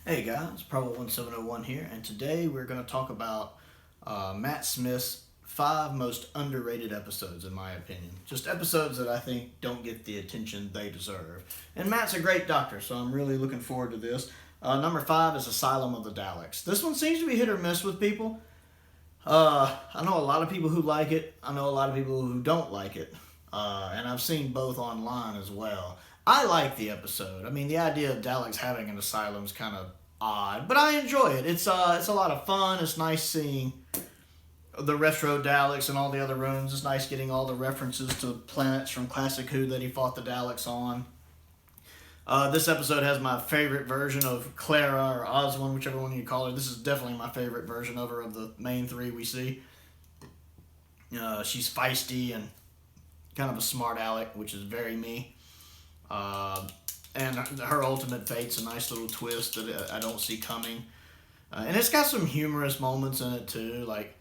Hey guys, Probo1701 here, and today we're going to talk about Matt Smith's 5 most underrated episodes, in my opinion. Just episodes that I think don't get the attention they deserve. And Matt's a great doctor, so I'm really looking forward to this. Number 5 is Asylum of the Daleks. This one seems to be hit or miss with people. I know a lot of people who like it, I know a lot of people who don't like it, and I've seen both online as well. I like the episode. I mean, the idea of Daleks having an asylum is kind of odd, but I enjoy it. It's a lot of fun. It's nice seeing the retro Daleks and all the other rooms. It's nice getting all the references to planets from Classic Who that he fought the Daleks on. This episode has my favorite version of Clara or Oswin, whichever one you call her. This is definitely my favorite version of her of the main 3 we see. She's feisty and kind of a smart aleck, which is very me. And her ultimate fate's a nice little twist that I don't see coming. And it's got some humorous moments in it too, like,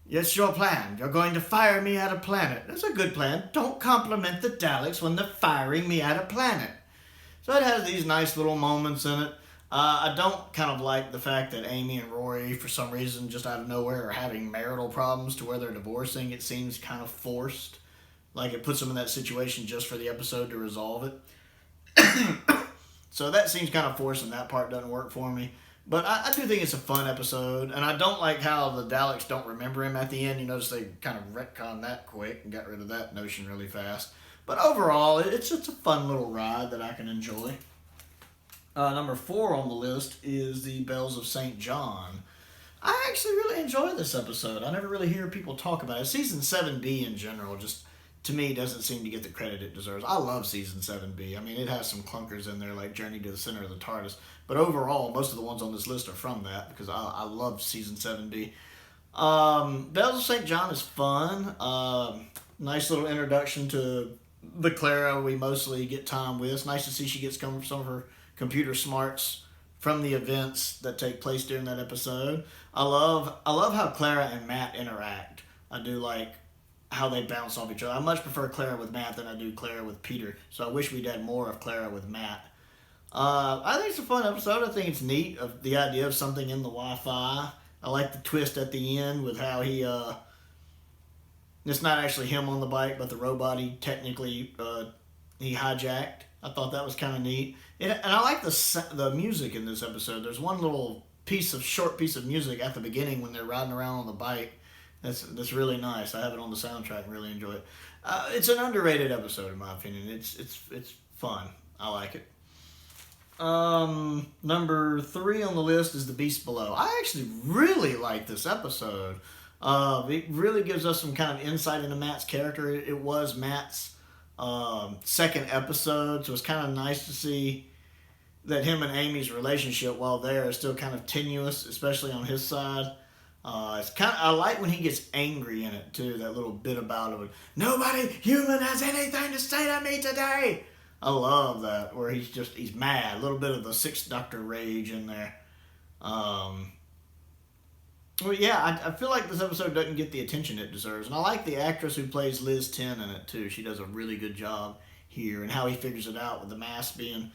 it's your plan. You're going to fire me at a planet. That's a good plan. Don't compliment the Daleks when they're firing me at a planet. So it has these nice little moments in it. I don't kind of like the fact that Amy and Rory, for some reason, just out of nowhere, are having marital problems to where they're divorcing. It seems kind of forced. Like it puts them in that situation just for the episode to resolve it. So that seems kind of forced and that part doesn't work for me. But I do think it's a fun episode. And I don't like how the Daleks don't remember him at the end. You notice they kind of retconned that quick and got rid of that notion really fast. But overall, it's just a fun little ride that I can enjoy. Number 4 on the list is the Bells of St. John. I actually really enjoy this episode. I never really hear people talk about it. Season 7B in general just, to me, doesn't seem to get the credit it deserves. I love Season 7B. I mean, it has some clunkers in there like Journey to the Center of the TARDIS. But overall, most of the ones on this list are from that because I love Season 7B. Bells of St. John is fun. Nice little introduction to the Clara we mostly get time with. It's nice to see she gets some of her computer smarts from the events that take place during that episode. I love how Clara and Matt interact. I do like how they bounce off each other. I much prefer Clara with Matt than I do Clara with Peter. So I wish we'd had more of Clara with Matt. I think it's a fun episode. I think it's neat of the idea of something in the Wi-Fi. I like the twist at the end with how he it's not actually him on the bike, but the robot he technically he hijacked. I thought that was kind of neat. And I like the music in this episode. There's one little short piece of music at the beginning when they're riding around on the bike. That's really nice. I have it on the soundtrack and really enjoy it. It's an underrated episode in my opinion. It's fun. I like it. Number 3 on the list is The Beast Below. I actually really like this episode. It really gives us some kind of insight into Matt's character. It was Matt's second episode, so it's kind of nice to see that him and Amy's relationship while there is still kind of tenuous, especially on his side. I like when he gets angry in it too. That little bit about it. Nobody human has anything to say to me today. I love that where he's mad. A little bit of the 6th Doctor rage in there. Well, yeah, I feel like this episode doesn't get the attention it deserves. And I like the actress who plays Liz 10 in it, too. She does a really good job here. And how he figures it out with the mask being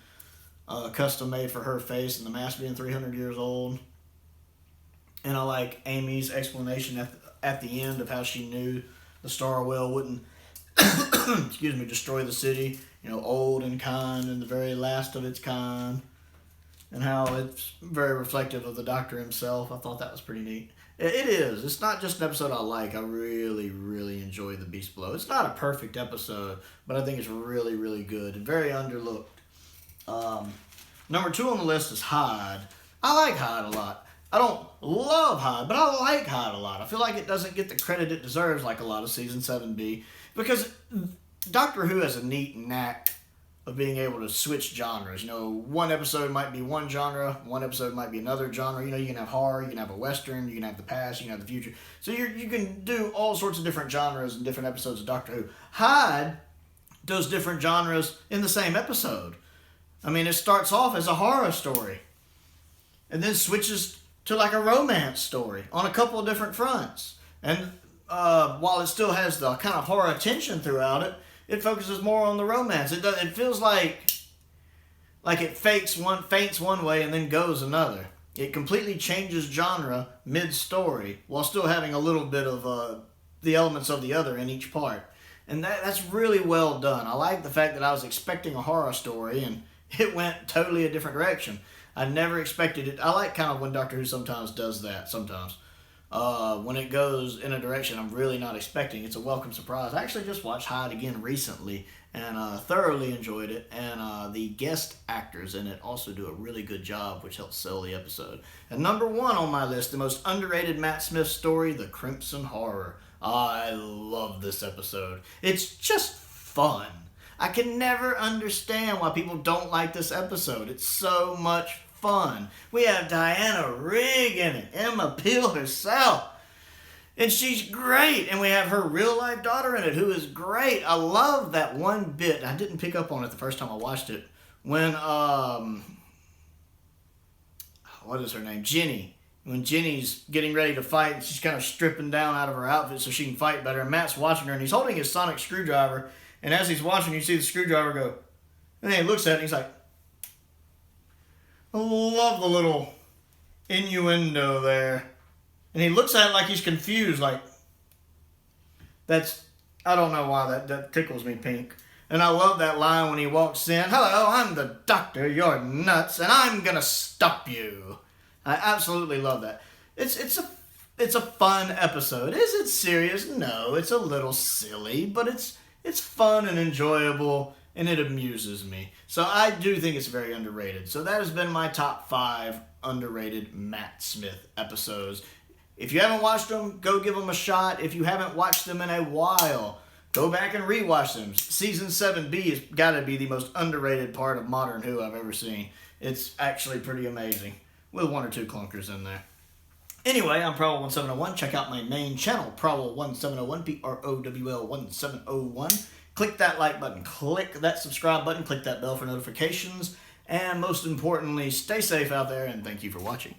custom made for her face and the mask being 300 years old. And I like Amy's explanation at the end of how she knew the Star Whale wouldn't destroy the city. You know, old and kind and the very last of its kind. And how it's very reflective of the Doctor himself. I thought that was pretty neat. It is. It's not just an episode I like. I really, really enjoy The Beast Below. It's not a perfect episode, but I think it's really, really good and very underlooked. Number 2 on the list is Hyde. I like Hyde a lot. I don't love Hyde, but I like Hyde a lot. I feel like it doesn't get the credit it deserves like a lot of Season 7B because Doctor Who has a neat knack of being able to switch genres. You know, one episode might be one genre, one episode might be another genre. You know, you can have horror, you can have a western, you can have the past, you can have the future. So you can do all sorts of different genres in different episodes of Doctor Who. Hyde does different genres in the same episode. I mean, it starts off as a horror story and then switches to like a romance story on a couple of different fronts. And while it still has the kind of horror tension throughout it, it focuses more on the romance. It feels like Like it faints one way and then goes another. It completely changes genre mid-story while still having a little bit of the elements of the other in each part. And that's really well done. I like the fact that I was expecting a horror story and it went totally a different direction. I never expected it. I like kind of when Doctor Who sometimes does that, sometimes. When it goes in a direction I'm really not expecting. It's a welcome surprise. I actually just watched Hyde again recently and thoroughly enjoyed it. And the guest actors in it also do a really good job, which helps sell the episode. And number 1 on my list, the most underrated Matt Smith story, The Crimson Horror. I love this episode. It's just fun. I can never understand why people don't like this episode. It's so much fun. We have Diana Rigg in it, Emma Peel herself. And she's great. And we have her real life daughter in it who is great. I love that one bit. I didn't pick up on it the first time I watched it. When, what is her name? Jenny. When Jenny's getting ready to fight and she's kind of stripping down out of her outfit so she can fight better. And Matt's watching her and he's holding his sonic screwdriver. And as he's watching, you see the screwdriver go. And then he looks at it and he's like, I love the little innuendo there. And he looks at it like he's confused, like, I don't know why that tickles me pink. And I love that line when he walks in, hello, I'm the doctor, you're nuts, and I'm gonna stop you. I absolutely love that. It's a fun episode. Is it serious? No, it's a little silly, but it's fun and enjoyable. And it amuses me. So I do think it's very underrated. So that has been my top 5 underrated Matt Smith episodes. If you haven't watched them, go give them a shot. If you haven't watched them in a while, go back and rewatch them. Season 7B has got to be the most underrated part of Modern Who I've ever seen. It's actually pretty amazing, with 1 or 2 clunkers in there. Anyway, I'm Prowl1701. Check out my main channel, Prowl1701, PROWL1701. Click that like button, click that subscribe button, click that bell for notifications, and most importantly, stay safe out there, and thank you for watching.